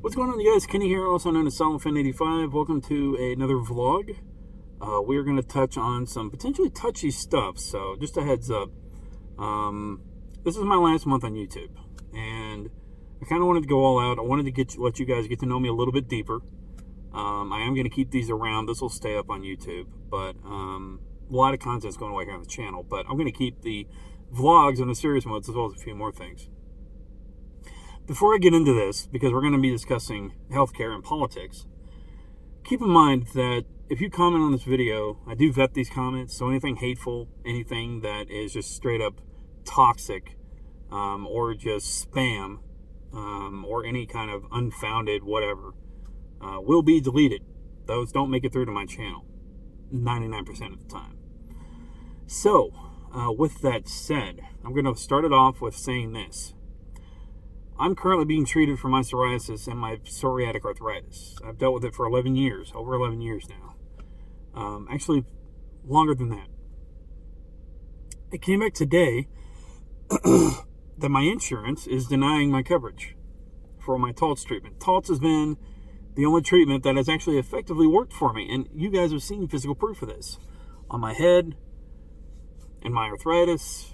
What's going on, you guys? Kenny here, also known as SolidFan85. Welcome to another vlog. We're going to touch on some potentially touchy stuff, so just a heads up. This is my last month on YouTube, and I kind of wanted to go all out. I wanted to let you guys get to know me a little bit deeper. I am going to keep these around. This will stay up on YouTube, but a lot of content's going away here on the channel. But I'm going to keep the vlogs on the serious modes as well as a few more things. Before I get into this, because we're going to be discussing healthcare and politics, keep in mind that if you comment on this video, I do vet these comments, so anything hateful, anything that is just straight up toxic, or just spam, or any kind of unfounded whatever, will be deleted. Those don't make it through to my channel 99% of the time. So, with that said, I'm going to start it off with saying this. I'm currently being treated for my psoriasis and my psoriatic arthritis. I've dealt with it for 11 years, over 11 years now. Actually, longer than that. It came back today that my insurance is denying my coverage for my Taltz treatment. Taltz has been the only treatment that has actually effectively worked for me, and you guys have seen physical proof of this. On my head, and my arthritis,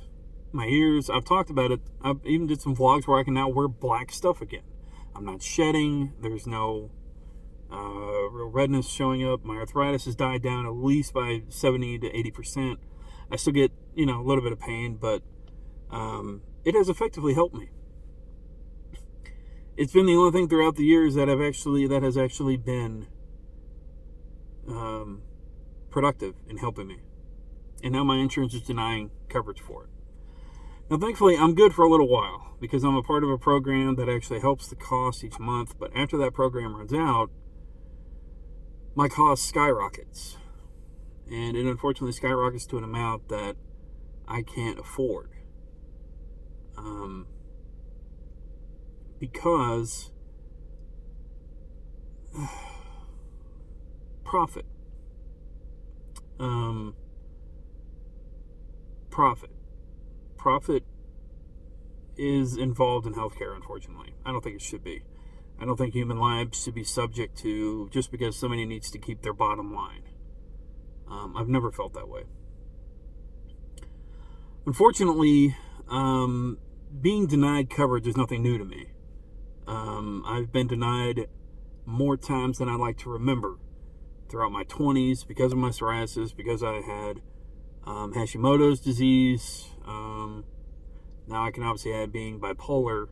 my ears, I've talked about it. I've even did some vlogs where I can now wear black stuff again. I'm not shedding. There's no real redness showing up. My arthritis has died down at least by 70 to 80%. I still get, a little bit of pain, but it has effectively helped me. It's been the only thing throughout the years that has actually been productive in helping me. And now my insurance is denying coverage for it. Now, thankfully, I'm good for a little while because I'm a part of a program that actually helps the cost each month. But after that program runs out, my cost skyrockets. And it unfortunately skyrockets to an amount that I can't afford. Because profit. Profit is involved in healthcare, unfortunately. I don't think it should be. I don't think human lives should be subject to just because somebody needs to keep their bottom line. I've never felt that way. Unfortunately, being denied coverage is nothing new to me. I've been denied more times than I like to remember throughout my 20s because of my psoriasis, because I had Hashimoto's disease. Now I can obviously add being bipolar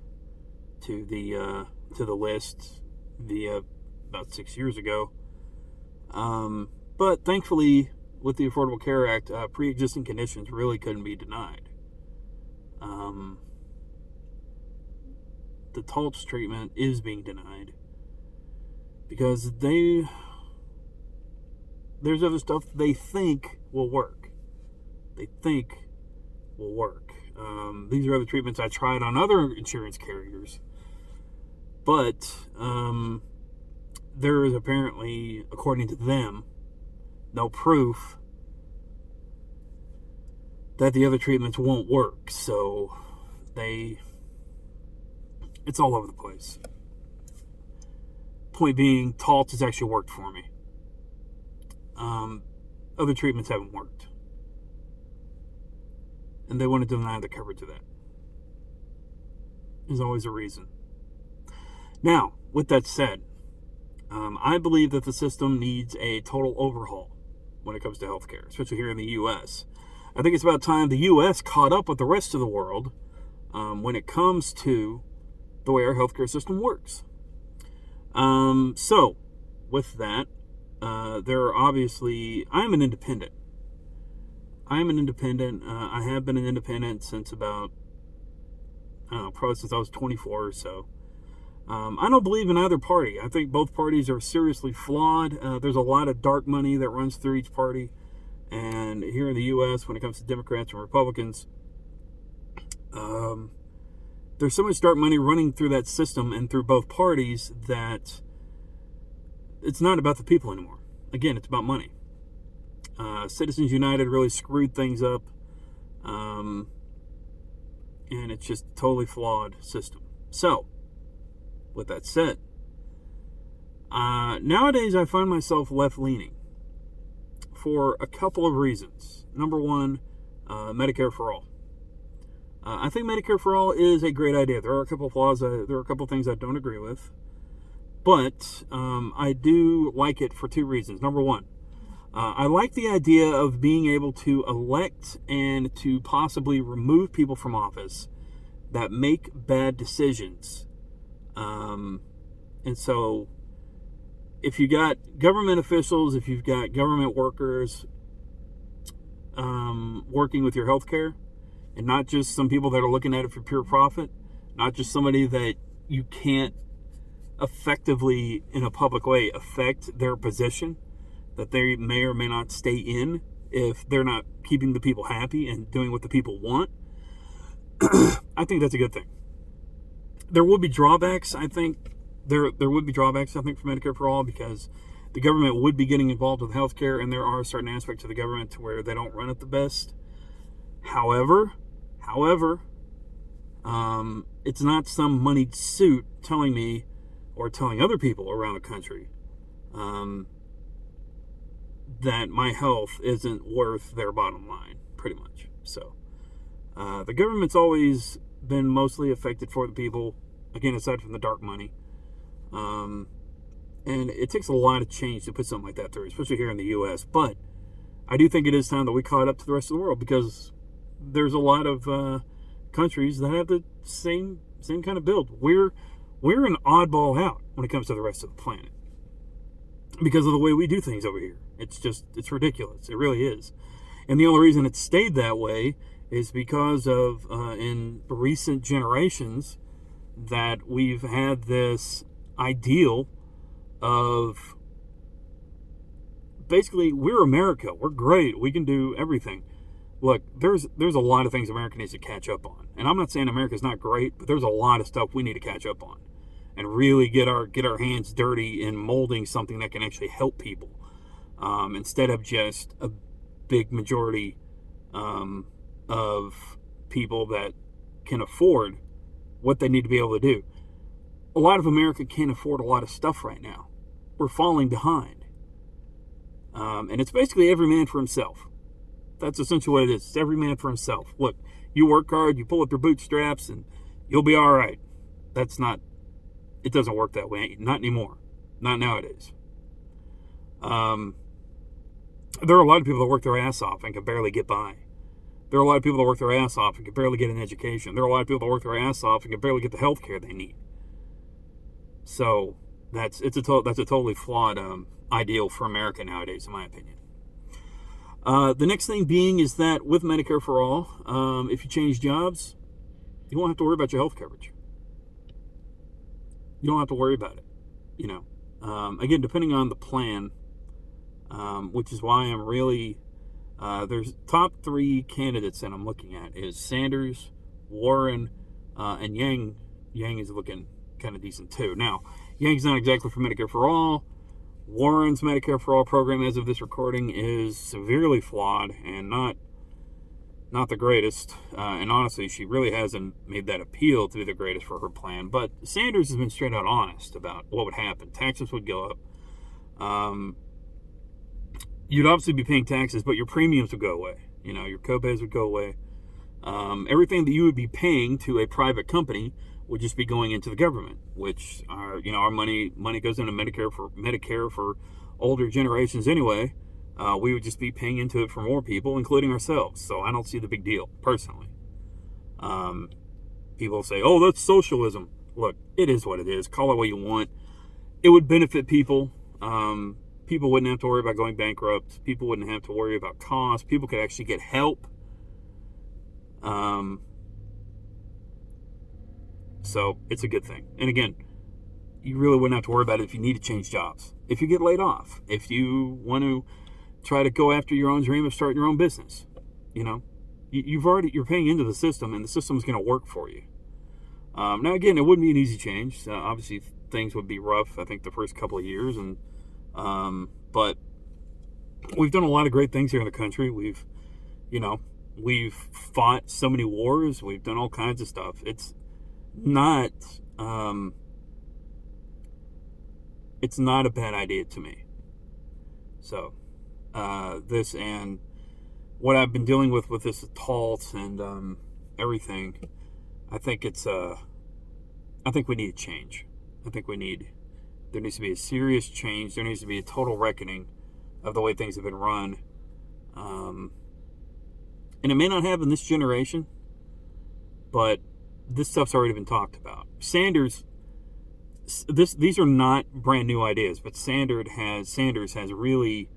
to the list via about 6 years ago. But thankfully, with the Affordable Care Act, pre-existing conditions really couldn't be denied. The Taltz treatment is being denied because there's other stuff they think will work. These are other treatments I tried on other insurance carriers, but there is apparently, according to them, no proof that the other treatments won't work. So it's all over the place. Point being, Taltz has actually worked for me. Other treatments haven't worked. And they want to deny the coverage of that. There's always a reason. Now, with that said, I believe that the system needs a total overhaul when it comes to healthcare, especially here in the U.S. I think it's about time the U.S. caught up with the rest of the world when it comes to the way our healthcare system works. So, with that, there are obviously... I'm an independent. I have been an independent since about, probably since I was 24 or so. I don't believe in either party. I think both parties are seriously flawed. There's a lot of dark money that runs through each party. And here in the U.S., when it comes to Democrats and Republicans, there's so much dark money running through that system and through both parties that it's not about the people anymore. Again, it's about money. Citizens United really screwed things up, and it's just a totally flawed system. So, with that said, Nowadays, I find myself left-leaning for a couple of reasons. Number one, Medicare for all. I think Medicare for all is a great idea. There are a couple of flaws. There are a couple of things I don't agree with. But I do like it for two reasons. Number one, I like the idea of being able to elect and to possibly remove people from office that make bad decisions. And so if you got government officials, if you've got government workers working with your health care, and not just some people that are looking at it for pure profit, not just somebody that you can't effectively, in a public way, affect their position that they may or may not stay in if they're not keeping the people happy and doing what the people want. I think that's a good thing. There would be drawbacks, I think. There would be drawbacks, I think, for Medicare for all, because the government would be getting involved with healthcare, and there are certain aspects of the government to where they don't run it the best. However, it's not some moneyed suit telling me or telling other people around the country that my health isn't worth their bottom line, pretty much. So the government's always been mostly affected for the people, again, aside from the dark money. And it takes a lot of change to put something like that through, especially here in the U.S. But I do think it is time that we caught up to the rest of the world, because there's a lot of countries that have the same kind of build. We're an oddball out when it comes to the rest of the planet because of the way we do things over here. It's ridiculous. It really is. And the only reason it stayed that way is because of in recent generations that we've had this ideal of basically, we're America. We're great. We can do everything. Look, there's a lot of things America needs to catch up on. And I'm not saying America's not great, but there's a lot of stuff we need to catch up on and really get our hands dirty in molding something that can actually help people, instead of just a big majority of people that can afford what they need to be able to do. A lot of America can't afford a lot of stuff right now. We're falling behind. And it's basically every man for himself. That's essentially what it is. It's every man for himself. Look, you work hard, you pull up your bootstraps, and you'll be all right. It doesn't work that way. Not anymore. Not nowadays. There are a lot of people that work their ass off and can barely get by. There are a lot of people that work their ass off and can barely get an education. There are a lot of people that work their ass off and can barely get the health care they need. So that's a totally flawed ideal for America nowadays, in my opinion. The next thing being is that with Medicare for all, if you change jobs, you won't have to worry about your health coverage. You don't have to worry about it. Again, depending on the plan, which is why I'm really there's top three candidates that I'm looking at is Sanders, Warren, and Yang. Yang is looking kind of decent too. Now, Yang's not exactly for Medicare for all. Warren's Medicare for all program, as of this recording, is severely flawed and not the greatest. And honestly, she really hasn't made that appeal to be the greatest for her plan. But Sanders has been straight out honest about what would happen. Taxes would go up. You'd obviously be paying taxes, but your premiums would go away. Your copays would go away. Everything that you would be paying to a private company would just be going into the government, which our money goes into Medicare for older generations anyway. We would just be paying into it for more people, including ourselves. So I don't see the big deal, personally. People say, oh, that's socialism. Look, it is what it is. Call it what you want. It would benefit people. People wouldn't have to worry about going bankrupt. People wouldn't have to worry about costs. People could actually get help. So it's a good thing. And again, you really wouldn't have to worry about it if you need to change jobs. If you get laid off, if you want to try to go after your own dream of starting your own business, you're paying into the system, and the system's going to work for you. Now again, it wouldn't be an easy change. Obviously, things would be rough, I think, the first couple of years, but we've done a lot of great things here in the country. We've fought so many wars. We've done all kinds of stuff. It's not it's not a bad idea to me. So, this and what I've been dealing with this assault and everything, I think I think we need a change. There needs to be a serious change. There needs to be a total reckoning of the way things have been run. And it may not happen this generation, but this stuff's already been talked about. Sanders, these are not brand new ideas, but Sanders has really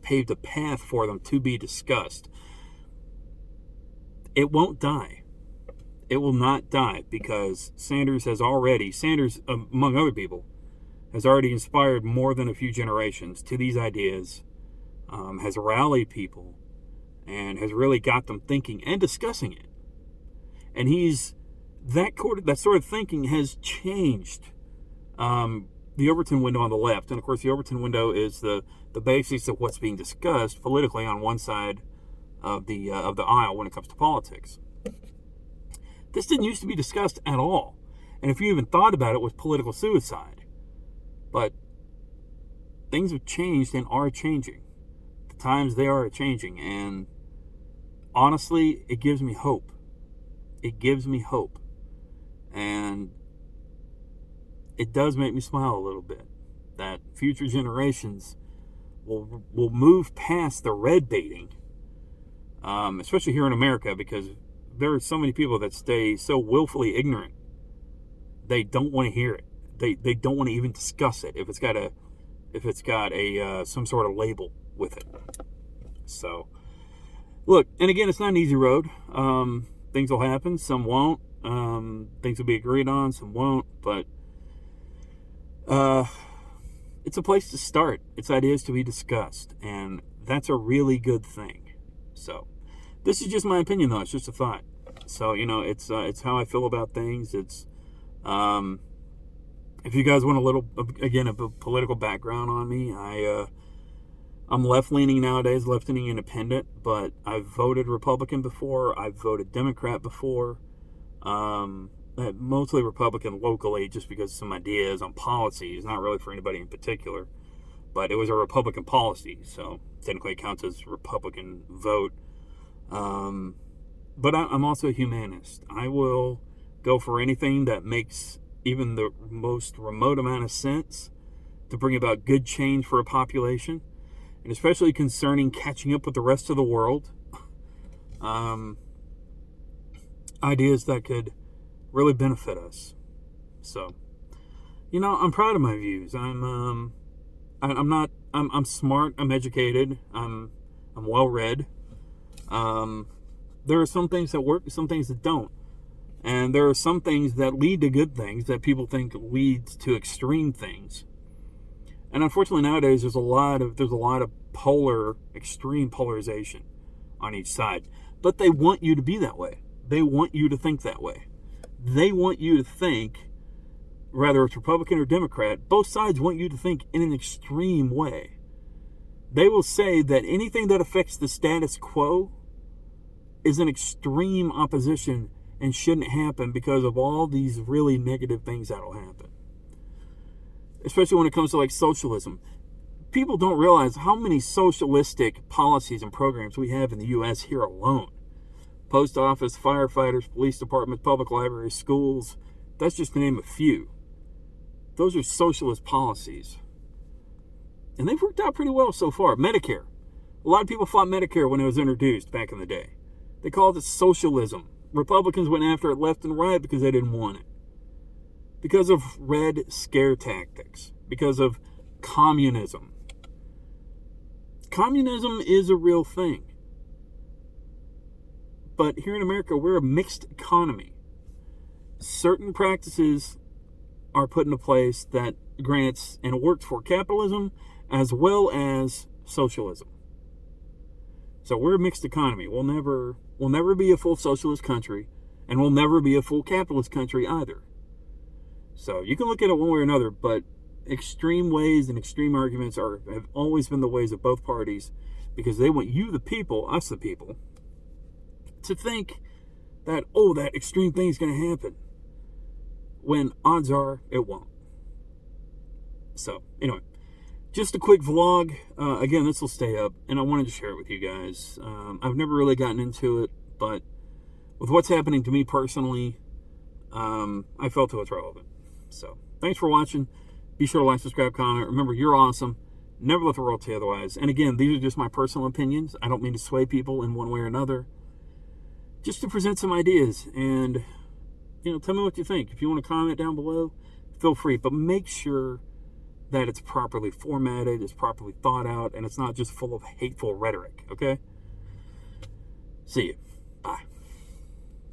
paved a path for them to be discussed. It won't die. It will not die because Sanders, among other people, has already inspired more than a few generations to these ideas, has rallied people, and has really got them thinking and discussing it. And that sort of thinking has changed the Overton window on the left. And of course, the Overton window is the basics of what's being discussed politically on one side of the aisle when it comes to politics. This didn't used to be discussed at all. And if you even thought about it, was political suicide. But things have changed and are changing. The times they are changing. And honestly, it gives me hope. It gives me hope. And it does make me smile a little bit that future generations will move past the red baiting, especially here in America, because there are so many people that stay so willfully ignorant. They don't want to hear it. They don't want to even discuss it if it's got a some sort of label with it. So, look, and again, it's not an easy road. Things will happen. Some won't. Things will be agreed on. Some won't. But it's a place to start. It's ideas to be discussed, and that's a really good thing. So, this is just my opinion, though. It's just a thought. So, it's how I feel about things. It's if you guys want a little, again, a political background on me, I'm left-leaning nowadays, left-leaning independent, but I've voted Republican before. I've voted Democrat before. Mostly Republican locally, just because some ideas on policies, not really for anybody in particular, but it was a Republican policy, so technically it counts as Republican vote. But I'm also a humanist. I will go for anything that makes even the most remote amount of sense to bring about good change for a population, and especially concerning catching up with the rest of the world. Ideas that could really benefit us. So, I'm proud of my views. I'm smart. I'm educated. I'm well read. There are some things that work, some things that don't. And there are some things that lead to good things that people think leads to extreme things. And unfortunately nowadays there's a lot of extreme polarization on each side. But they want you to be that way. They want you to think that way. They want you to think, whether it's Republican or Democrat, both sides want you to think in an extreme way. They will say that anything that affects the status quo is an extreme opposition and shouldn't happen because of all these really negative things that'll happen. Especially when it comes to like socialism. People don't realize how many socialistic policies and programs we have in the U.S. here alone. Post office, firefighters, police departments, public libraries, schools. That's just to name a few. Those are socialist policies. And they've worked out pretty well so far. Medicare. A lot of people fought Medicare when it was introduced back in the day. They called it socialism. Republicans went after it left and right because they didn't want it. Because of red scare tactics. Because of communism. Communism is a real thing. But here in America, we're a mixed economy. Certain practices are put into place that grants and works for capitalism as well as socialism. So we're a mixed economy. We'll never be a full socialist country, and we'll never be a full capitalist country either. So you can look at it one way or another, but extreme ways and extreme arguments have always been the ways of both parties, because they want you, the people, us, the people, to think that, that extreme thing is going to happen, when odds are it won't. So, anyway, just a quick vlog. Again, this will stay up, and I wanted to share it with you guys. I've never really gotten into it, but with what's happening to me personally, I felt it was relevant. So, thanks for watching. Be sure to like, subscribe, comment. Remember, you're awesome. Never let the world tell you otherwise. And again, these are just my personal opinions. I don't mean to sway people in one way or another. Just to present some ideas. And, tell me what you think. If you want to comment down below, feel free. But make sure that it's properly formatted, it's properly thought out, and it's not just full of hateful rhetoric, okay? See you.